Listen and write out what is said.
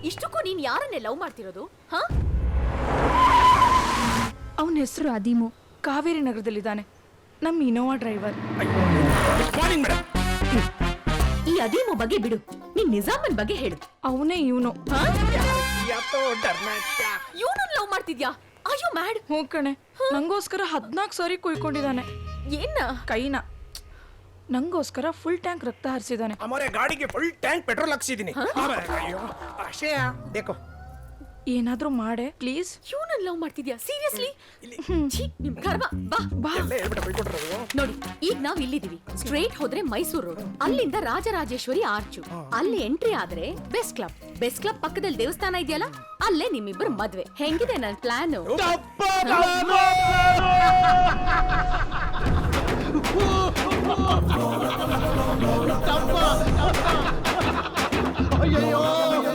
ಇಷ್ಟಕ್ಕೂ ನೀನ್ ಯಾರನ್ನೇ ಲವ್ ಮಾಡ್ತಿರೋದು? ಹಾ? ಅವನ ಹೆಸರು ಅದೀಮು, ಕಾವೇರಿ ನಗರದಲ್ಲಿದ್ದಾನೆ. ನಮ್ಮ ಇನೋವಾ ಡ್ರೈವರ್. ಈ ಅದೀಮು ಬಗ್ಗೆ ಬಿಡು, ನೀನ್ ನಿಜಾಮನ್ ಬಗ್ಗೆ ಹೇಳು. ಅವನೇ ಇವನು. ಇವನನ್ನ ಲವ್ ಮಾಡ್ತಿದ್ಯಾ? ಅಯ್ಯೋ ಮ್ಯಾಡ್. ಹ್ಞೂ ಕಣೆ, ನಂಗೋಸ್ಕರ 14 ಸಾರಿ ಕುಯ್ಕೊಂಡಿದ್ದಾನೆ. ಏನ? ಕೈನ. ನಂಗೋಸ್ಕರ ಫುಲ್ ಟ್ಯಾಂಕ್ ರಕ್ತ ಹರಿಸಿದ್ದಾನೆ. हमारे गाड़ी के फुल टैंक पेट्रोल ಹಾಕ್ಸಿದೀನಿ. ಅಯ್ಯೋ ಅಕ್ಷಯ देखो ಏನಾದ್ರೂ ಮಾಡೆ ಪ್ಲೀಸ್. ಇವನನ್ನ ಲವ್ ಮಾಡ್ತಿದ್ಯಾ? ಸೀರಿಯಸ್ಲಿ? ನಿಮ್ ಕರ್ಮ. ಬಾ ಬಾ. ಎಲ್ಲ ಹೇಳ್ಬಿಟ್ಟು ಬೈಕೊಟ್ರು. ನೋಡಿ, ಈಗ ನಾವ್ ಇಲ್ಲಿದೀವಿ. ಸ್ಟ್ರೇಟ್ ಹೋದ್ರೆ ಮೈಸೂರು ರೋಡ್, ಅಲ್ಲಿಂದ ರಾಜರಾಜೇಶ್ವರಿ ಆರ್ಚು, ಅಲ್ಲಿ ಎಂಟ್ರಿ ಆದ್ರೆ ಬೆಸ್ಟ್ ಕ್ಲಬ್. ಬೆಸ್ಟ್ ಕ್ಲಬ್ ಪಕ್ಕದಲ್ಲಿ ದೇವಸ್ಥಾನ ಇದೆಯಲ್ಲ, ಅಲ್ಲೇ ನಿಮ್ಮಿಬ್ಬರು ಮದ್ವೆ. ಹೆಂಗಿದೆ ನನ್ ಪ್ಲಾನ್? ಅಯ್ಯೋ